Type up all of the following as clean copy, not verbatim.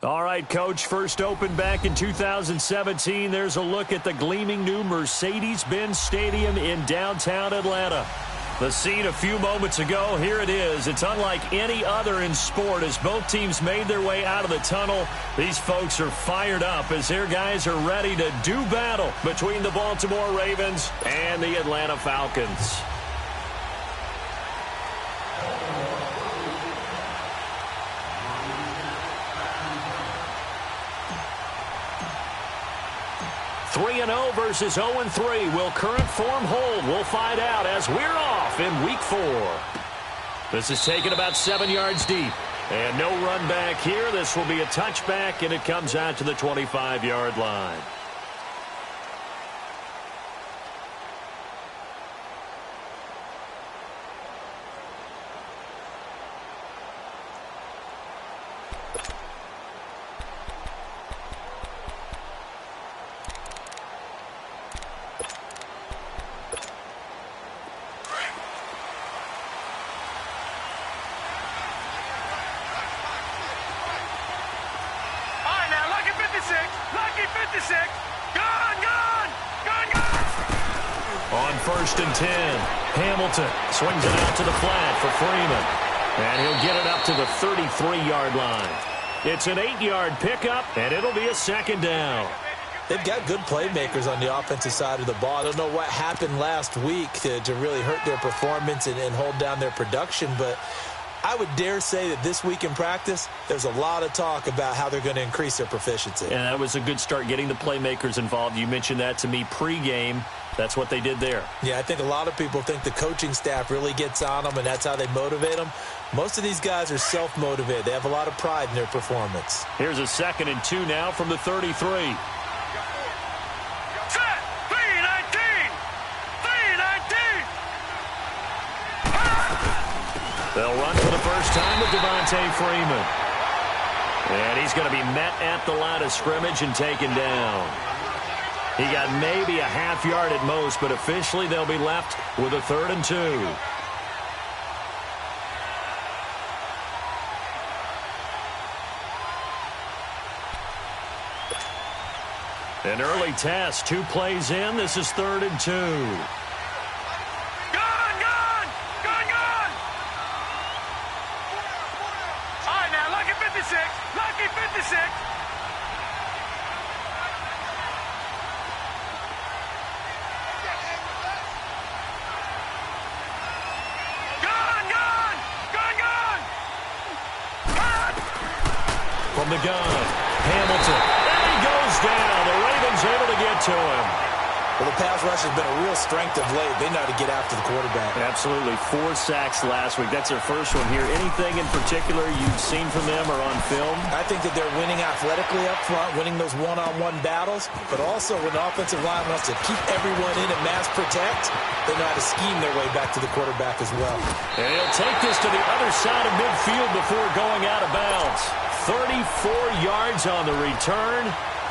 All right, Coach, first opened back in 2017. There's a look at the gleaming new Mercedes-Benz Stadium in downtown Atlanta. The scene a few moments ago, here it is. It's unlike any other in sport as both teams made their way out of the tunnel. These folks are fired up as their guys are ready to do battle between the Baltimore Ravens and the Atlanta Falcons. Three 3-0 versus 0-3. Will current form hold? We'll find out as we're off in Week 4. This is taken about 7 yards deep. And no run back here. This will be a touchback, and it comes out to the 25-yard line. On 1st and 10, Hamilton swings it out to the flat for Freeman. And he'll get it up to the 33-yard line. It's an 8-yard pickup, and it'll be a second down. They've got good playmakers on the offensive side of the ball. I don't know what happened last week to really hurt their performance and hold down their production, but I would dare say that this week in practice, there's a lot of talk about how they're going to increase their proficiency. And that was a good start, getting the playmakers involved. You mentioned that to me pregame. That's what they did there. Yeah, I think a lot of people think the coaching staff really gets on them, and that's how they motivate them. Most of these guys are self-motivated. They have a lot of pride in their performance. Here's a 2nd and 2 now from the 33. They'll run for the first time with Devontae Freeman. And he's going to be met at the line of scrimmage and taken down. He got maybe a half yard at most, but officially they'll be left with a 3rd and 2. An early test, 2 plays in. This is 3rd and 2. Lucky 56. From the gun, Hamilton. And he goes down. The Ravens able to get to him. Well, the pass rush has been a real strength of late. They know how to get after the quarterback. Absolutely. 4 sacks last week. That's their first one here. Anything in particular you've seen from them or on film? I think that they're winning athletically up front, winning those one-on-one battles, but also when the offensive line wants to keep everyone in and mass protect, they know how to scheme their way back to the quarterback as well. And he'll take this to the other side of midfield before going out of bounds. 34 yards on the return.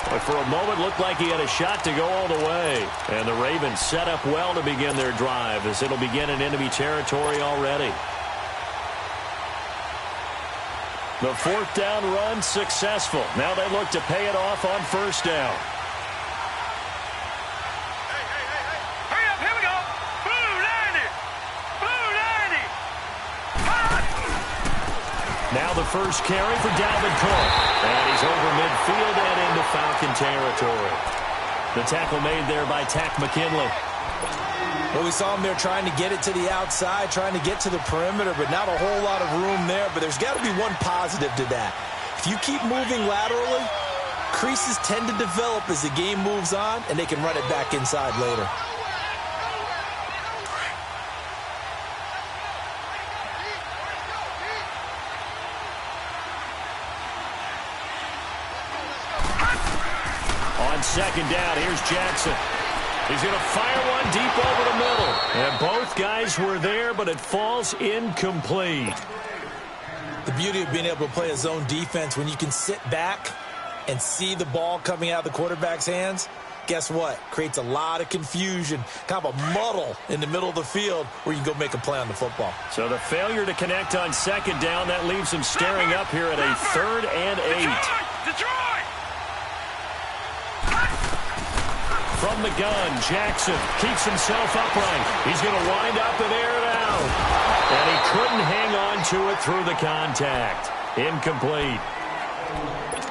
But for a moment, looked like he had a shot to go all the way. And the Ravens set up well to begin their drive as it'll begin in enemy territory already. The 4th down run successful. Now they look to pay it off on 1st down. Hurry up, here we go. Blue 90. Blue 90. Now the first carry for Dalvin Cook. And he's over midfield and into Falcon territory. The tackle made there by Tack McKinley. Well, we saw him there trying to get it to the outside, trying to get to the perimeter, but not a whole lot of room there. But there's got to be one positive to that. If you keep moving laterally, creases tend to develop as the game moves on, and they can run it back inside later. On 2nd down, here's Jackson. He's going to fire one deep over the middle. And both guys were there, but it falls incomplete. The beauty of being able to play a zone defense, when you can sit back and see the ball coming out of the quarterback's hands, guess what? Creates a lot of confusion, kind of a muddle in the middle of the field where you can go make a play on the football. So the failure to connect on 2nd down, that leaves him staring up here at a 3rd and 8. Detroit! From the gun, Jackson keeps himself upright. He's going to wind up and air it out. And he couldn't hang on to it through the contact. Incomplete.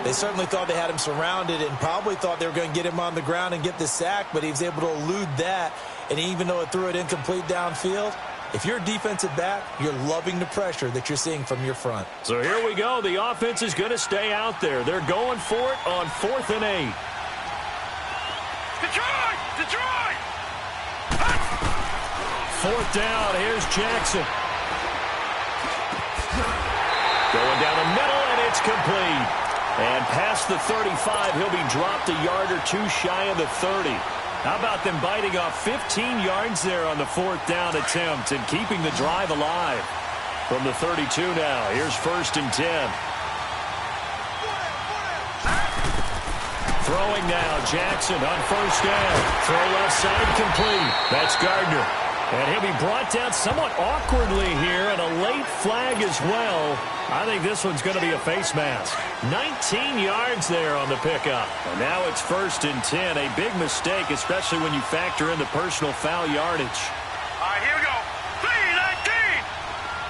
They certainly thought they had him surrounded and probably thought they were going to get him on the ground and get the sack, but he was able to elude that. And even though it threw it incomplete downfield, if you're a defensive back, you're loving the pressure that you're seeing from your front. So here we go. The offense is going to stay out there. They're going for it on 4th and 8. Detroit! Detroit! 4th down. Here's Jackson. Going down the middle, and it's complete. And past the 35, he'll be dropped a yard or two shy of the 30. How about them biting off 15 yards there on the 4th down attempt and keeping the drive alive? From the 32 now, here's 1st and 10. Throwing now, Jackson on 1st down. Throw left side complete. That's Gardner. And he'll be brought down somewhat awkwardly here, and a late flag as well. I think this one's going to be a face mask. 19 yards there on the pickup. And now it's 1st and 10. A big mistake, especially when you factor in the personal foul yardage. All right, here we go. 3-19!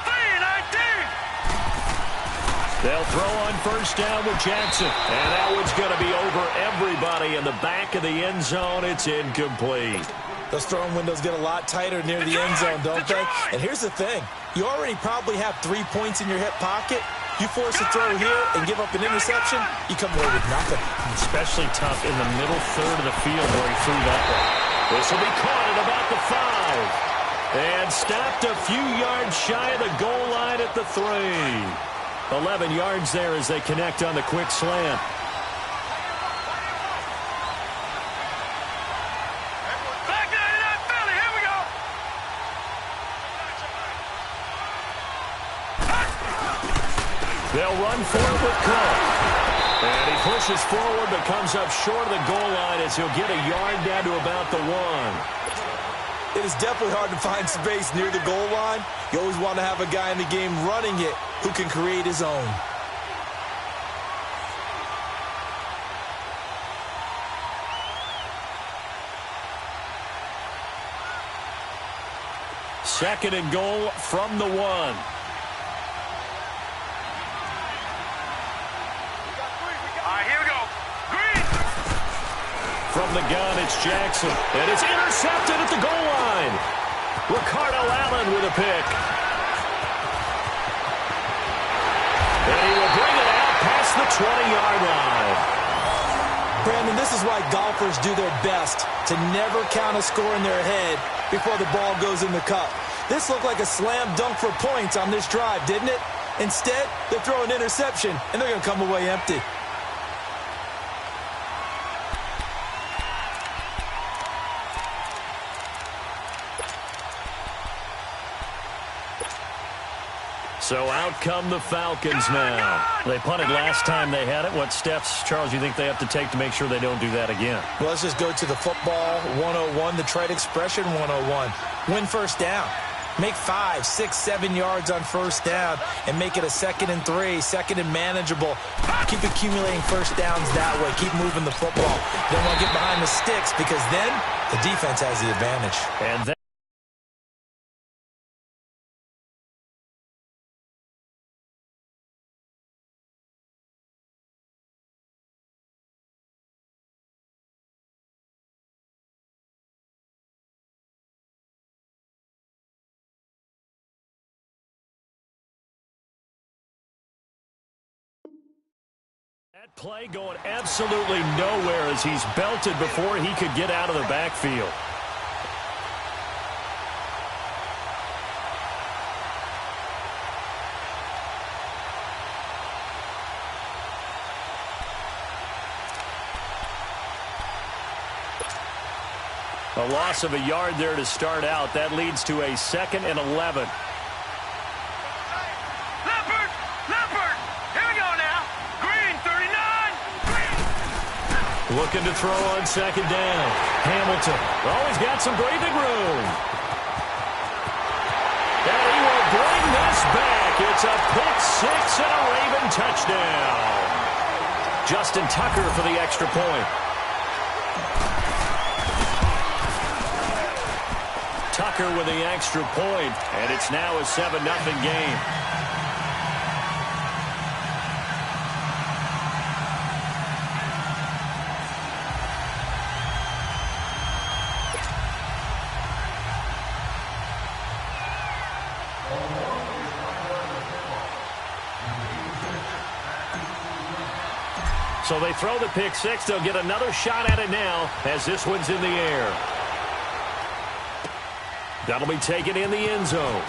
3-19! They'll throw on 1st down with Jackson. And that one's going to be over everybody in the back of the end zone. It's incomplete. Those throwing windows get a lot tighter near the end zone, don't they? And here's the thing. You already probably have 3 points in your hip pocket. You force a throw here and give up an interception, you come away with nothing. Especially tough in the middle third of the field where he threw that one. This will be caught at about the 5. And stopped a few yards shy of the goal line at the 3. 11 yards there as they connect on the quick slant. They'll run for it with Cook. And he pushes forward but comes up short of the goal line as he'll get a yard down to about the 1. It is definitely hard to find space near the goal line. You always want to have a guy in the game running it who can create his own. Second and goal from the 1. From the gun, it's Jackson. And it's intercepted at the goal line. Ricardo Allen with a pick. And he will bring it out past the 20-yard line. Brandon, this is why golfers do their best to never count a score in their head before the ball goes in the cup. This looked like a slam dunk for points on this drive, didn't it? Instead, they throw an interception, and they're going to come away empty. So out come the Falcons now. They punted last time they had it. What steps, Charles, you think they have to take to make sure they don't do that again? Well, let's just go to the football 101, the trite expression 101. Win 1st down. Make 5, 6, 7 yards on 1st down and make it a 2nd and 3, 2nd and manageable. Keep accumulating 1st downs that way. Keep moving the football. You don't want to get behind the sticks because then the defense has the advantage. And then that play going absolutely nowhere as he's belted before he could get out of the backfield. A loss of a yard there to start out. That leads to a 2nd and 11. Looking to throw on 2nd down. Hamilton. Oh, he's got some breathing room. And he will bring this back. It's a pick 6 and a Raven touchdown. Justin Tucker for the extra point. Tucker with the extra point, and it's now a 7-0 game. So they throw the pick six. They'll get another shot at it now as this one's in the air. That'll be taken in the end zone.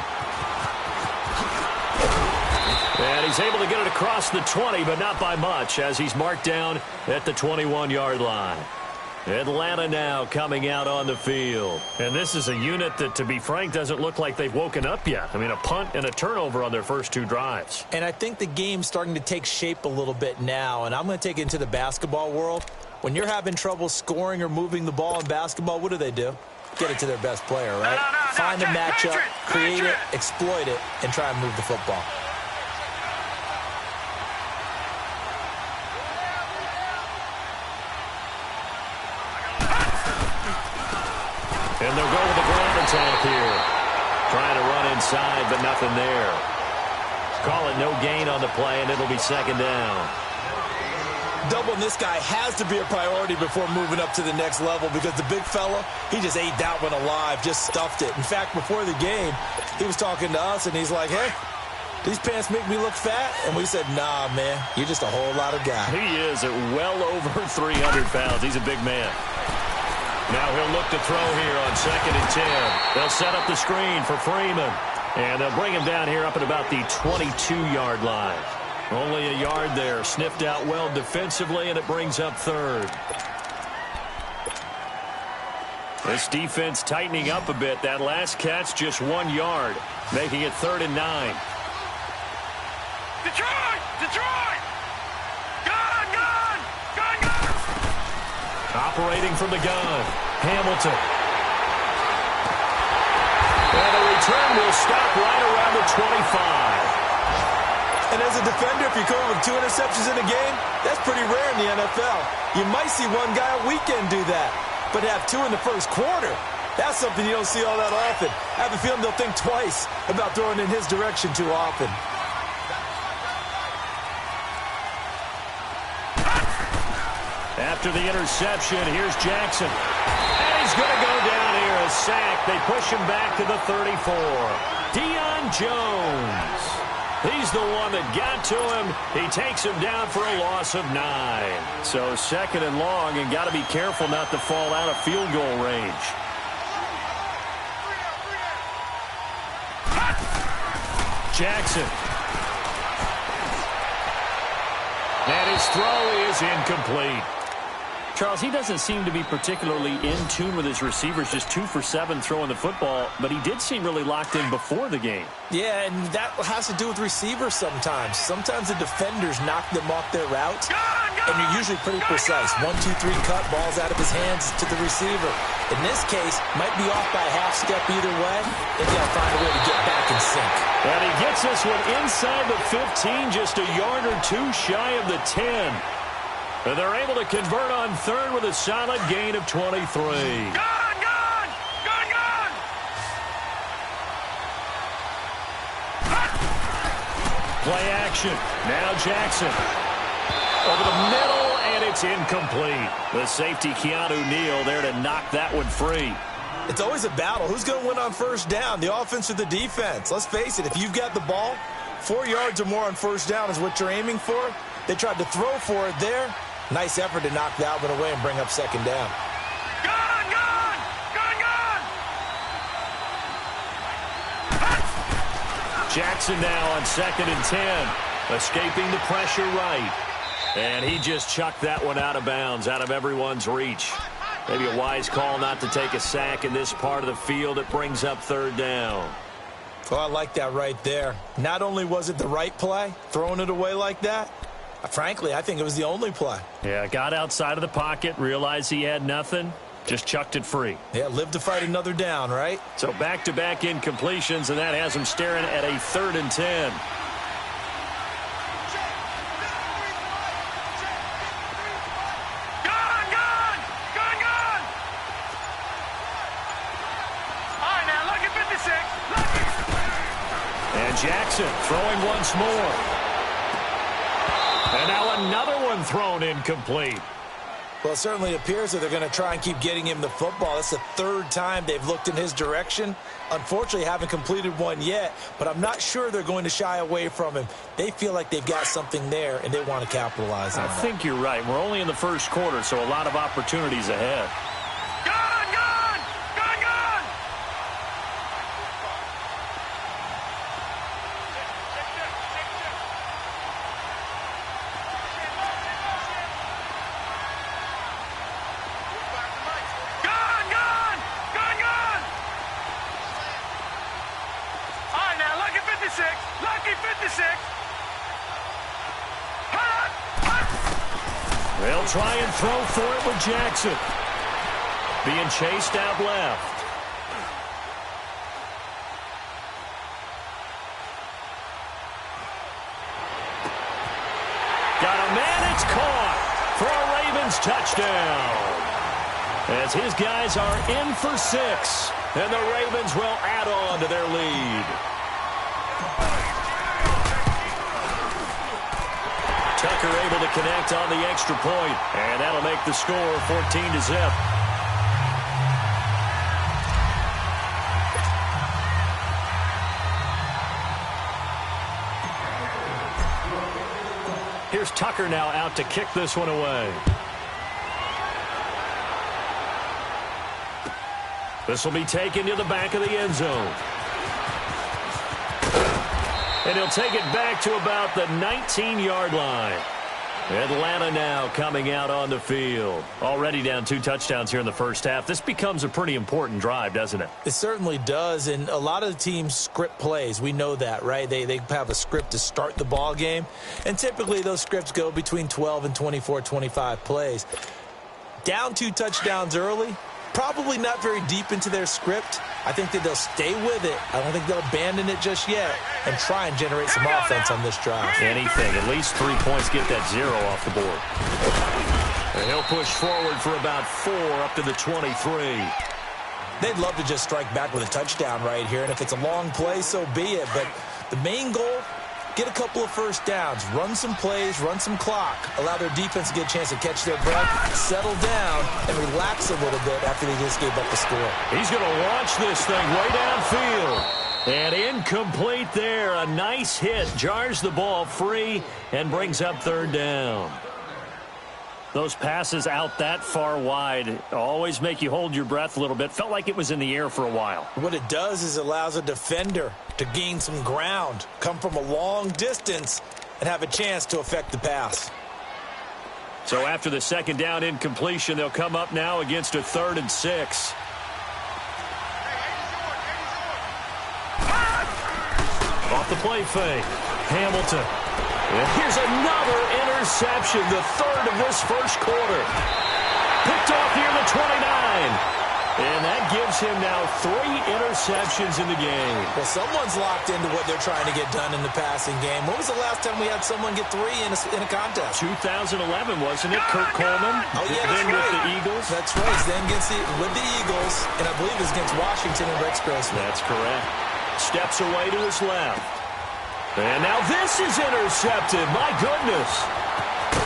And he's able to get it across the 20, but not by much as he's marked down at the 21-yard line. Atlanta now coming out on the field. And this is a unit that, to be frank, doesn't look like they've woken up yet. I mean, a punt and a turnover on their first two drives. And I think the game's starting to take shape a little bit now, and I'm going to take it into the basketball world. When you're having trouble scoring or moving the ball in basketball, what do? Get it to their best player, right? Find a matchup, create it, exploit it, and try and move the football. And they'll go with the ground attack here. Trying to run inside, but nothing there. Call it no gain on the play, and it'll be second down. Doubling this guy has to be a priority before moving up to the next level because the big fella, he just ate that one alive, just stuffed it. In fact, before the game, he was talking to us, and he's like, hey, these pants make me look fat? And we said, nah, man, you're just a whole lot of guy. He is at well over 300 pounds. He's a big man. Now he'll look to throw here on 2nd and 10. They'll set up the screen for Freeman. And they'll bring him down here up at about the 22-yard line. Only a yard there. Sniffed out well defensively, and it brings up third. This defense tightening up a bit. That last catch just 1 yard, making it 3rd and 9. Detroit! Detroit! Gun! Gun! Gun! Gun! Operating from the gun, Hamilton. And the return will stop right around the 25. And as a defender, if you come with 2 interceptions in a game, that's pretty rare in the NFL. You might see one guy a weekend do that, but have 2 in the first quarter, that's something you don't see all that often. I have a feeling they'll think twice about throwing in his direction too often. After the interception, here's Jackson. And he's going to go down here, a sack. They push him back to the 34. Deion Jones. He's the one that got to him. He takes him down for a loss of 9. So 2nd and long, and got to be careful not to fall out of field goal range. Jackson. And his throw is incomplete. Charles, he doesn't seem to be particularly in tune with his receivers, just 2 for 7 throwing the football, but he did seem really locked in before the game. Yeah, and that has to do with receivers sometimes. Sometimes the defenders knock them off their route, and you're usually pretty precise. 1, 2, 3 cut, balls out of his hands to the receiver. In this case, might be off by a half step either way. They've got to find a way to get back in sync. And he gets this one inside the 15, just a yard or 2 shy of the 10. And they're able to convert on 3rd with a solid gain of 23. Gun! Gun! Gun! Gun! Play action. Now Jackson. Over the middle, and it's incomplete. The safety, Keanu Neal, there to knock that one free. It's always a battle. Who's going to win on first down, the offense or the defense? Let's face it, if you've got the ball, 4 yards or more on first down is what you're aiming for. They tried to throw for it there. Nice effort to knock that one away and bring up 2nd down. Gun! Gun! Gun! Gun! Jackson now on 2nd and 10. Escaping the pressure right. And he just chucked that one out of bounds, out of everyone's reach. Maybe a wise call not to take a sack in this part of the field. It brings up 3rd down. Oh, I like that right there. Not only was it the right play, throwing it away like that, frankly, I think it was the only play. Yeah, got outside of the pocket, realized he had nothing, just chucked it free. Yeah, live to fight another down, right? So back-to-back incompletions, and that has him staring at a 3rd and 10. Jackson throwing once more. And now another one thrown incomplete. Well, it certainly appears that they're going to try and keep getting him the football. That's the third time they've looked in his direction. Unfortunately, haven't completed one yet, but I'm not sure they're going to shy away from him. They feel like they've got something there, and they want to capitalize on it. I think you're right. We're only in the first quarter, so a lot of opportunities ahead. Gone, gone! Gone, gone! Gone, gone! Gone, gone! All right, now, lucky 56. Lucky 56. Hut! Hut! They'll try and throw for it with Jackson. Being chased out left. Got a man, it's caught for a Ravens touchdown. As his guys are in for 6, and the Ravens will add on to their lead. Tucker able to connect on the extra point, and that'll make the score 14-0. Here's Tucker now out to kick this one away. This will be taken to the back of the end zone. And he'll take it back to about the 19-yard line. Atlanta now coming out on the field. Already down 2 touchdowns here in the first half. This becomes a pretty important drive, doesn't it? It certainly does, and a lot of the teams script plays. We know that, right? They have a script to start the ball game, and typically those scripts go between 12 and 24, 25 plays. Down 2 touchdowns early, probably not very deep into their script. I think that they'll stay with it. I don't think they'll abandon it just yet and try and generate some offense on this drive. Anything. At least 3 points, get that 0 off the board. And he'll push forward for about 4 up to the 23. They'd love to just strike back with a touchdown right here, and if it's a long play, so be it. But the main goal, get a couple of first downs, run some plays, run some clock, allow their defense to get a chance to catch their breath, settle down, and relax a little bit after they just gave up the score. He's going to launch this thing way downfield. And incomplete there. A nice hit. Jars the ball free and brings up 3rd down. Those passes out that far wide always make you hold your breath a little bit. Felt like it was in the air for a while. What it does is it allows a defender to gain some ground, come from a long distance, and have a chance to affect the pass. So after the 2nd down incompletion, they'll come up now against a 3rd and 6. Off the play fake. Hamilton. And here's another interception, the 3rd of this first quarter. Picked off near the 29. And that gives him now 3 interceptions in the game. Well, someone's locked into what they're trying to get done in the passing game. When was the last time we had someone get 3 in a contest? 2011, wasn't it? Kurt Coleman. Oh, yeah, then right. with the Eagles. That's right. Then with the Eagles, and I believe it's against Washington and Rex Grossman. That's correct. Steps away to his left. And now this is intercepted. My goodness.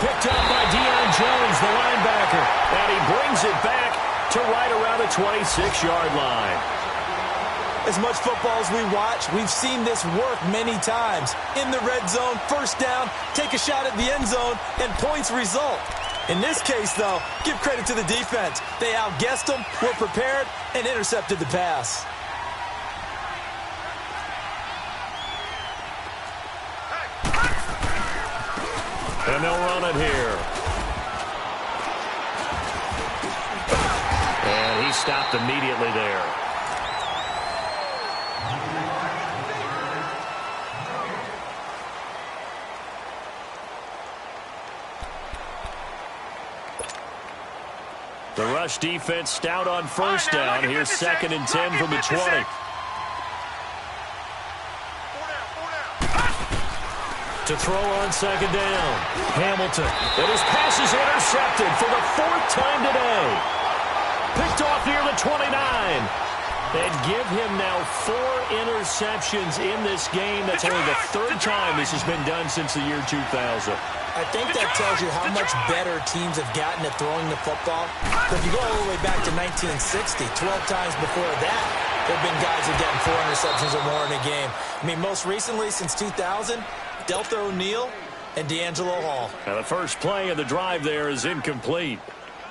Picked up by Deion Jones, the linebacker. And he brings it back to right around the 26-yard line. As much football as we watch, we've seen this work many times. In the red zone, first down, take a shot at the end zone, and points result. In this case, though, give credit to the defense. They outguessed them, were prepared, and intercepted the pass. And they'll run it here. And he stopped immediately there. The rush defense stout on first down. Here's 2nd and 10 from the 20. To throw on 2nd down. Hamilton. And his pass is intercepted for the 4th time today. Picked off near the 29. And give him now 4 interceptions in this game. That's only the 3rd time this has been done since the year 2000. I think that tells you how much better teams have gotten at throwing the football. If you go all the way back to 1960, 12 times before that, there have been guys who have gotten 4 interceptions or more in a game. I mean, most recently, since 2000, Delta O'Neal and D'Angelo Hall. Now, the first play of the drive there is incomplete.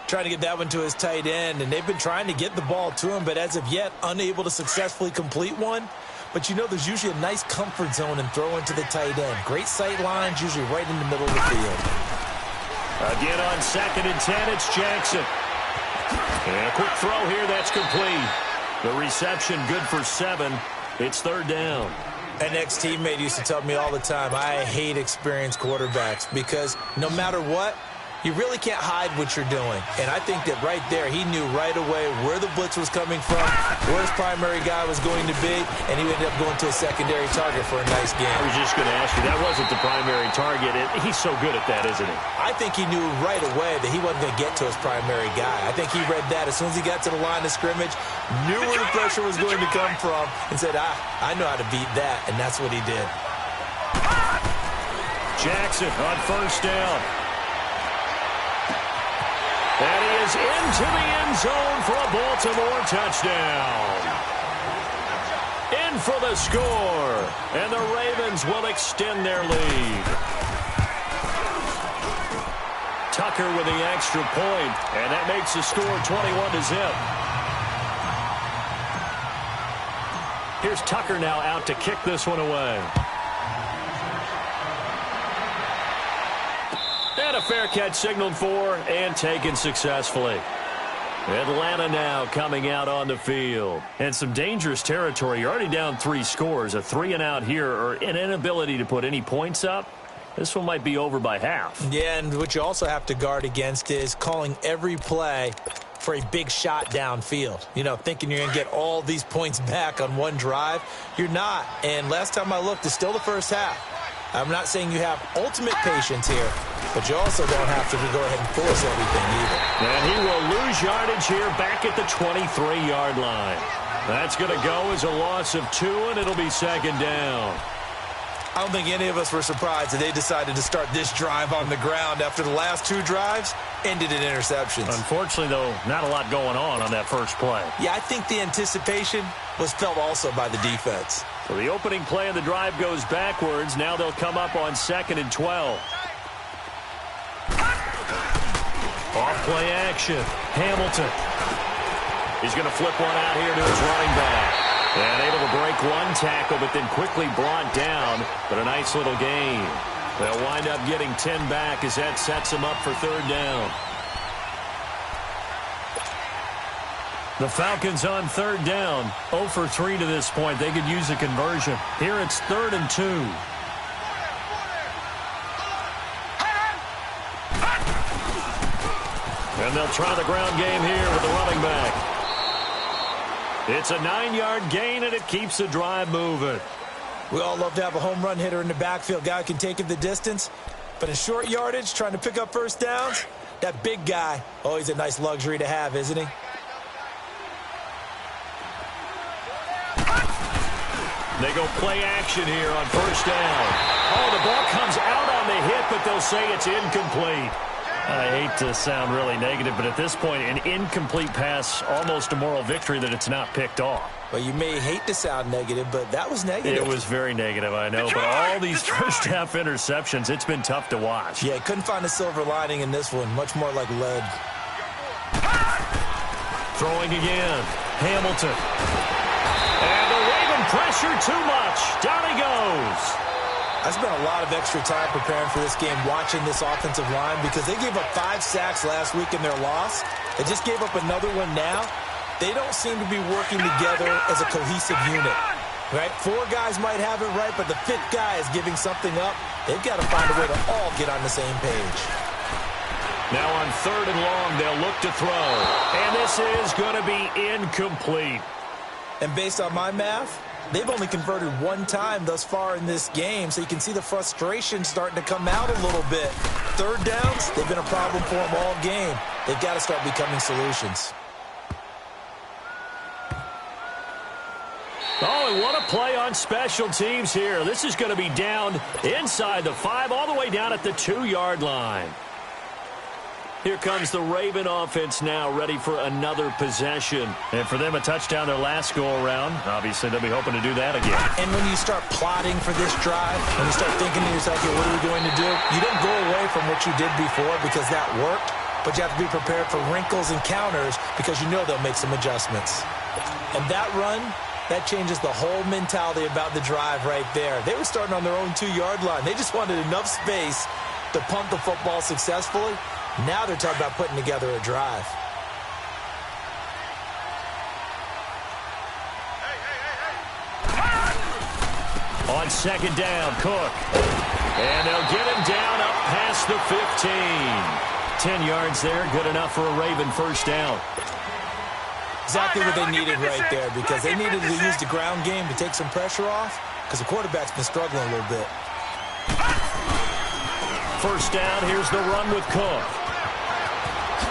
Trying to get that one to his tight end, and they've been trying to get the ball to him, but as of yet, unable to successfully complete one. But you know, there's usually a nice comfort zone in throwing to the tight end. Great sight lines, usually right in the middle of the field. Again on 2nd and 10, it's Jackson. And a quick throw here, that's complete. The reception good for 7. It's 3rd down. An ex-teammate used to tell me all the time, I hate experienced quarterbacks because no matter what, you really can't hide what you're doing. And I think that right there, he knew right away where the blitz was coming from, where his primary guy was going to be, and he ended up going to a secondary target for a nice game. I was just going to ask you, that wasn't the primary target. He's so good at that, isn't he? I think he knew right away that he wasn't going to get to his primary guy. I think he read that as soon as he got to the line of scrimmage, knew where the pressure was going to come from, and said, I know how to beat that, and that's what he did. Jackson on 1st down. And he is into the end zone for a Baltimore touchdown. In for the score. And the Ravens will extend their lead. Tucker with the extra point. And that makes the score 21-0. Here's Tucker now out to kick this one away. And a fair catch signaled for and taken successfully. Atlanta now coming out on the field. And some dangerous territory. You're already down 3 scores. A 3-and-out here or an inability to put any points up. This one might be over by half. Yeah, and what you also have to guard against is calling every play for a big shot downfield. You know, thinking you're going to get all these points back on one drive. You're not. And last time I looked, it's still the first half. I'm not saying you have ultimate patience here, but you also don't have to go ahead and force everything either. And he will lose yardage here back at the 23-yard line. That's going to go as a loss of 2, and it'll be 2nd down. I don't think any of us were surprised that they decided to start this drive on the ground after the last 2 drives ended in interceptions. Unfortunately, though, not a lot going on that first play. Yeah, I think the anticipation was felt also by the defense. So the opening play of the drive goes backwards. Now they'll come up on 2nd and 12. Off play action. Hamilton. He's going to flip one out here to his running back. And able to break one tackle, but then quickly brought down. But a nice little gain. They'll wind up getting 10 back as that sets them up for 3rd down. The Falcons on 3rd down. 0 for 3 to this point. They could use a conversion. Here it's 3rd and 2. And they'll try the ground game here with the running back. It's a 9-yard gain, and it keeps the drive moving. We all love to have a home run hitter in the backfield. Guy can take it the distance. But in short yardage, trying to pick up first downs, that big guy, always a nice luxury to have, isn't he? They go play action here on 1st down. Oh, the ball comes out on the hit, but they'll say it's incomplete. I hate to sound really negative, but at this point, an incomplete pass, almost a moral victory that it's not picked off. Well, you may hate to sound negative, but that was negative. It was very negative, I know. But all these first-half interceptions, it's been tough to watch. Yeah, couldn't find a silver lining in this one. Much more like lead. Throwing again. Hamilton. And the Raven pressure too much. Down he goes. I spent a lot of extra time preparing for this game, watching this offensive line, because they gave up 5 sacks last week in their loss. They just gave up another one now. They don't seem to be working together as a cohesive unit. Right? 4 guys might have it right, but the 5th guy is giving something up. They've got to find a way to all get on the same page. Now on 3rd and long, they'll look to throw. And this is going to be incomplete. And based on my math, they've only converted 1 time thus far in this game, so you can see the frustration starting to come out a little bit. 3rd downs, they've been a problem for them all game. They've got to start becoming solutions. Oh, and what a play on special teams here. This is going to be down inside the 5, all the way down at the 2-yard line. Here comes the Raven offense now, ready for another possession. And for them, a touchdown their last go-around. Obviously, they'll be hoping to do that again. And when you start plotting for this drive, when you start thinking to yourself, hey, what are we going to do? You don't go away from what you did before because that worked, but you have to be prepared for wrinkles and counters because you know they'll make some adjustments. And that run, that changes the whole mentality about the drive right there. They were starting on their own 2-yard line. They just wanted enough space to punt the football successfully. Now they're talking about putting together a drive. On second down, Cook. And they'll get him down up past the 15. 10 yards there, good enough for a Raven first down. Exactly what they needed right there because they needed to use the ground game to take some pressure off because the quarterback's been struggling a little bit. First down, here's the run with Cook.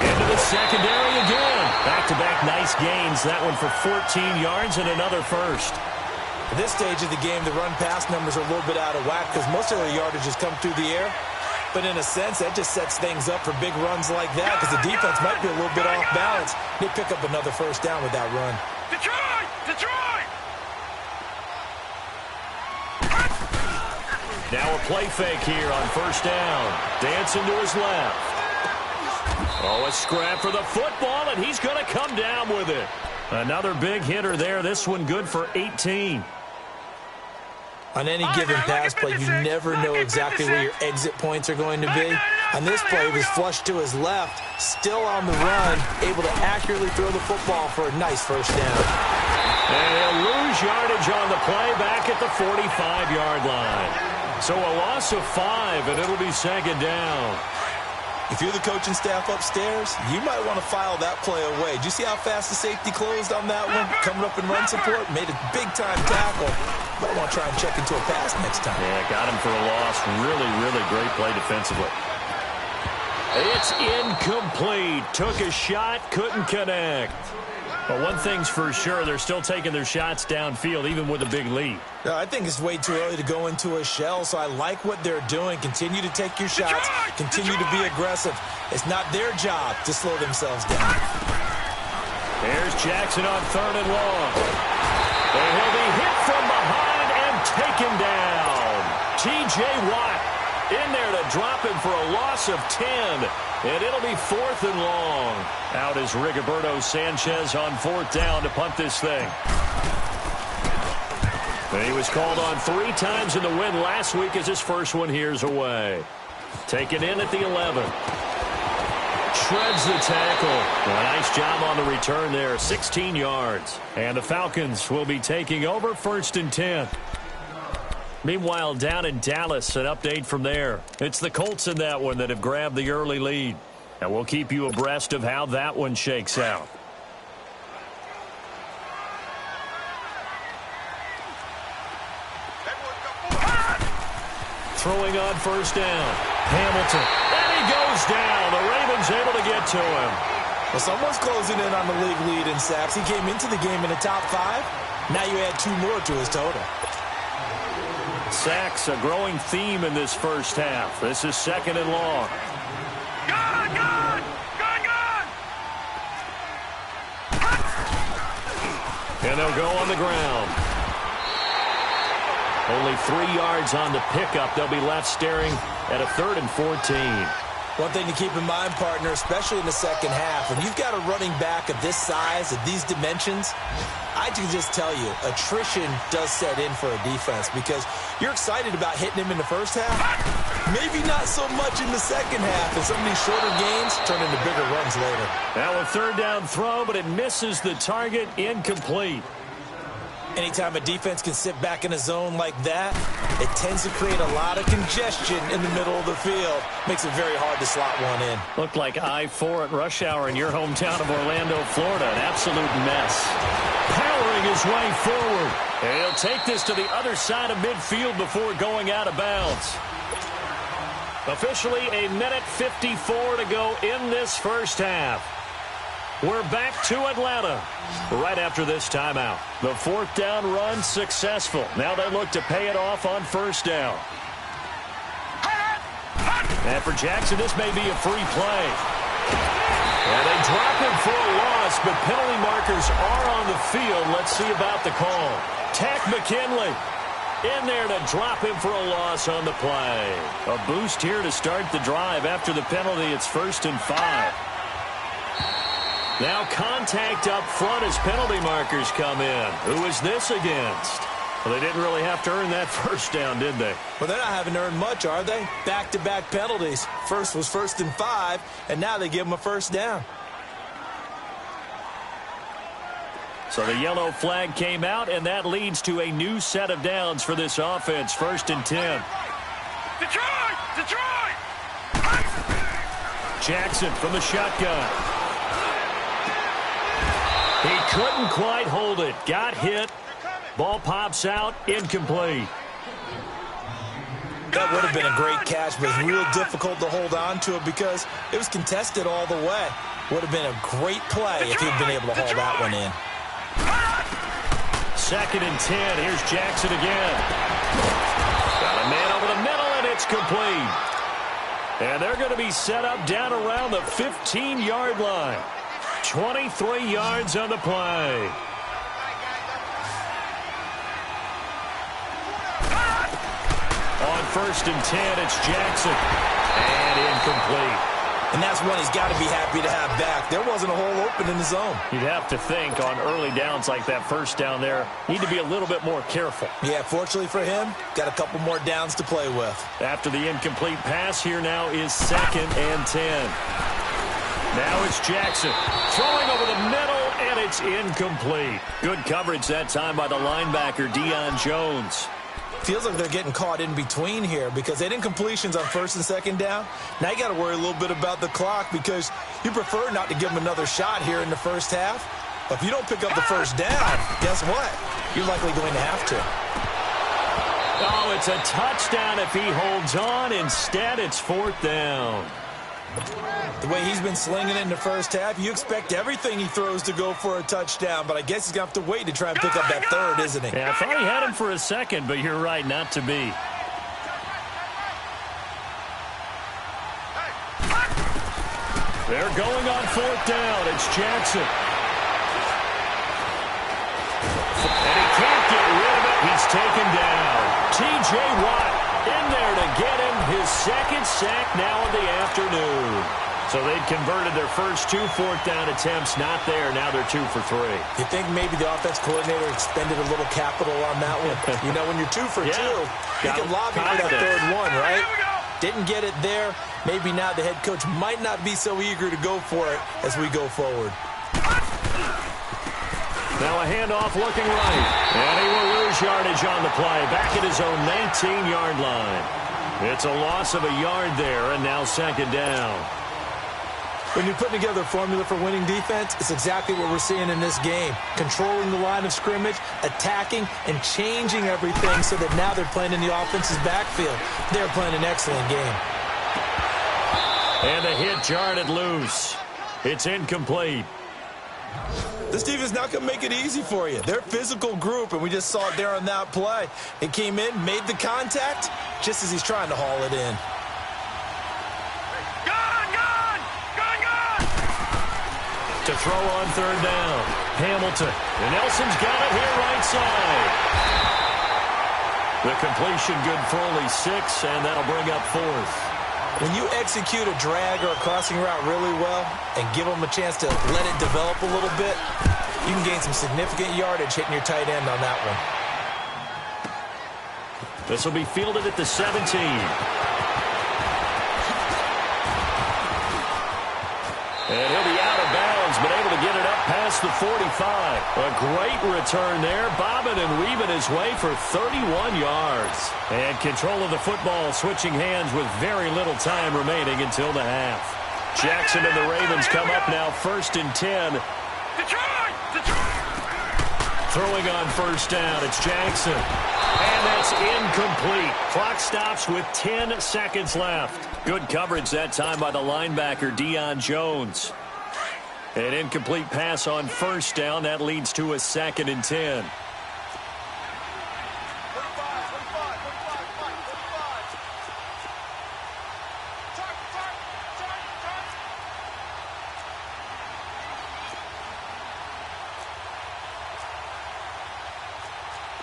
Into the secondary again. Back-to-back nice gains. That one for 14 yards and another first. At this stage of the game, the run-pass numbers are a little bit out of whack because most of their yardage has come through the air. But in a sense, that just sets things up for big runs like that because the defense might be a little bit off balance. They pick up another first down with that run. Detroit! Detroit! Now a play fake here on first down. Dancing to his left. Oh, a scrap for the football, and he's going to come down with it. Another big hitter there. This one good for 18. On any given pass play, you never know exactly where your exit points are going to be. On this play, he was flushed to his left, still on the run, able to accurately throw the football for a nice first down. And he'll lose yardage on the play back at the 45-yard line. So a loss of 5, and it'll be second down. If you're the coaching staff upstairs, you might want to file that play away. Did you see how fast the safety closed on that one? Coming up in run support, made a big-time tackle. Might want to try and check into a pass next time. Yeah, got him for a loss. Really, really great play defensively. It's incomplete. Took a shot, couldn't connect. But one thing's for sure, they're still taking their shots downfield, even with a big lead. No, I think it's way too early to go into a shell, so I like what they're doing. Continue to take your shots. Continue to be aggressive. It's not their job to slow themselves down. There's Jackson on third and long. And he'll be hit from behind and taken down. T.J. Watt in there to drop him for a loss of 10. And it'll be 4th and long. Out is Rigoberto Sanchez on 4th down to punt this thing. And he was called on 3 times in the win last week as his first one here's away. Taken in at the 11. Shreds the tackle. A nice job on the return there. 16 yards. And the Falcons will be taking over 1st and 10. Meanwhile, down in Dallas, an update from there. It's the Colts in that one that have grabbed the early lead. And we'll keep you abreast of how that one shakes out. Throwing on first down. Hamilton. And he goes down. The Ravens able to get to him. Well, someone's closing in on the league lead in sacks. He came into the game in the top 5. Now you add 2 more to his total. Sacks, a growing theme in this first half. This is 2nd and long. Gone! Gone! Gone! Gone! And they'll go on the ground. Only 3 yards on the pickup. They'll be left staring at a 3rd and 14. One thing to keep in mind, partner, especially in the second half, when you've got a running back of this size, of these dimensions, I can just tell you, attrition does set in for a defense because you're excited about hitting him in the first half. Maybe not so much in the second half, and some of these shorter gains turn into bigger runs later. Now a 3rd down throw, but it misses the target, incomplete. Anytime a defense can sit back in a zone like that, it tends to create a lot of congestion in the middle of the field. Makes it very hard to slot one in. Looked like I-4 at rush hour in your hometown of Orlando, Florida. An absolute mess. Powering his way forward. And he'll take this to the other side of midfield before going out of bounds. Officially, 1:54 to go in this first half. We're back to Atlanta right after this timeout. The fourth down run successful. Now they look to pay it off on first down. And for Jackson, this may be a free play. And they drop him for a loss, but penalty markers are on the field. Let's see about the call. Tack McKinley in there to drop him for a loss on the play. A boost here to start the drive. After the penalty, it's 1st and 5. Now contact up front as penalty markers come in. Who is this against? Well, they didn't really have to earn that first down, did they? Well, they're not having to earn much, are they? Back-to-back penalties. First was 1st and 5, and now they give them a first down. So the yellow flag came out, and that leads to a new set of downs for this offense. 1st and 10. Detroit! Detroit! Jackson from the shotgun. He couldn't quite hold it. Got hit. Ball pops out. Incomplete. That would have been a great catch, but it's real difficult to hold on to it because it was contested all the way. Would have been a great play if he'd been able to haul that one in. 2nd and 10. Here's Jackson again. Got a man over the middle, and it's complete. And they're going to be set up down around the 15-yard line. 23 yards on the play. On 1st and 10, it's Jackson. And incomplete. And that's one he's got to be happy to have back. There wasn't a hole open in the zone. You'd have to think on early downs like that first down there, need to be a little bit more careful. Yeah, fortunately for him, got a couple more downs to play with. After the incomplete pass, here now is 2nd and 10. Now it's Jackson throwing over the middle, and it's incomplete. Good coverage that time by the linebacker, Deion Jones. Feels like they're getting caught in between here because they didn't completions on 1st and 2nd down. Now you got to worry a little bit about the clock because you prefer not to give them another shot here in the first half. But if you don't pick up the first down, guess what? You're likely going to have to. Oh, it's a touchdown if he holds on. Instead, it's 4th down. The way he's been slinging it in the first half, you expect everything he throws to go for a touchdown, but I guess he's going to have to wait to try and pick up that third, isn't he? Yeah, I thought he had him for a second, but you're right, not to be. They're going on 4th down. It's Jackson. And he can't get rid of it. He's taken down. T.J. Watt in there to get him his 2nd sack now of the afternoon. So they'd converted their first 2 4th down attempts. Not there. Now they're 2 for 3. You think maybe the offense coordinator expended a little capital on that one? You know, when you're 2 for 2, you can lobby for that third one, right? Didn't get it there. Maybe now the head coach might not be so eager to go for it as we go forward. Now a handoff looking right. And he will lose yardage on the play. Back at his own 19-yard line. It's a loss of a yard there, and now 2nd down. When you're putting together a formula for winning defense, it's exactly what we're seeing in this game. Controlling the line of scrimmage, attacking, and changing everything so that now they're playing in the offense's backfield. They're playing an excellent game. And the hit jarred it loose. It's incomplete. This defense is not going to make it easy for you. They're a physical group, and we just saw it there on that play. It came in, made the contact, just as he's trying to haul it in. To throw on 3rd down. Hamilton. And Nelson's got it here right side. The completion good for only 6, and that'll bring up 4th. When you execute a drag or a crossing route really well and give them a chance to let it develop a little bit, you can gain some significant yardage hitting your tight end on that one. This will be fielded at the 17. And he'll be out of bounds, but able to get it up past the 45. A great return there, bobbing and weaving his way for 31 yards. And control of the football switching hands with very little time remaining until the half. Jackson and the Ravens come up now 1st and 10. Detroit! Detroit! Throwing on 1st down, it's Jackson. And that's incomplete. Clock stops with 10 seconds left. Good coverage that time by the linebacker, Deion Jones. An incomplete pass on first down. That leads to a 2nd and 10.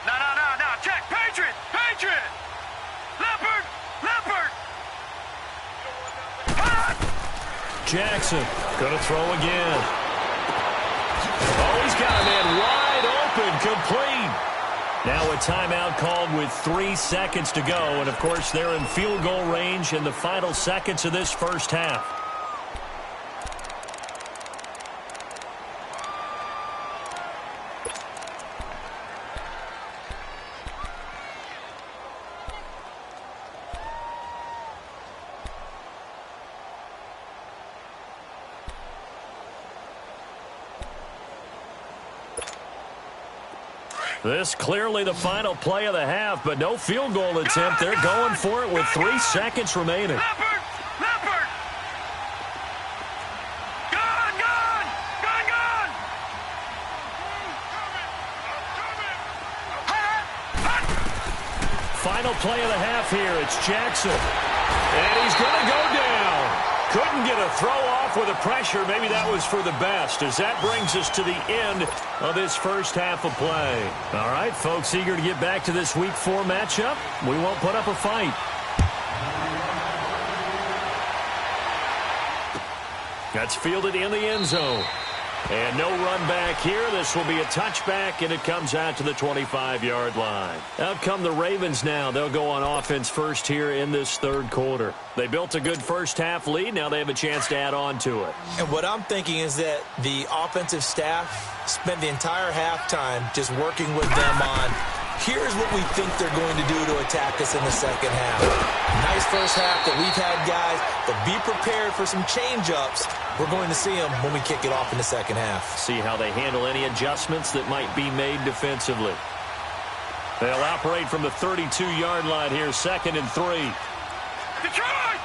No. Check. Patriot. Leopard. Jackson going to throw again. Oh, he's got a man wide open, complete. Now a timeout called with 3 seconds to go. And, of course, they're in field goal range in the final seconds of this first half. This clearly the final play of the half, but no field goal attempt. They're going for it with 3 seconds remaining. Leopard. Gone. Final play of the half here. It's Jackson. And he's going to go down. Couldn't get a throw off with the pressure. Maybe that was for the best, as that brings us to the end of this first half of play. All right, folks, eager to get back to this Week 4 matchup. We won't put up a fight. That's fielded in the end zone. And no run back here. This will be a touchback, and it comes out to the 25-yard line. Out come the Ravens now. They'll go on offense first here in this third quarter. They built a good first-half lead. Now they have a chance to add on to it. And what I'm thinking is that the offensive staff spent the entire halftime just working with them on, here's what we think they're going to do to attack us in the second half. Nice first half that we've had, guys, but be prepared for some change-ups. We're going to see them when we kick it off in the second half. See how they handle any adjustments that might be made defensively. They'll operate from the 32-yard line here, 2nd and 3. Detroit!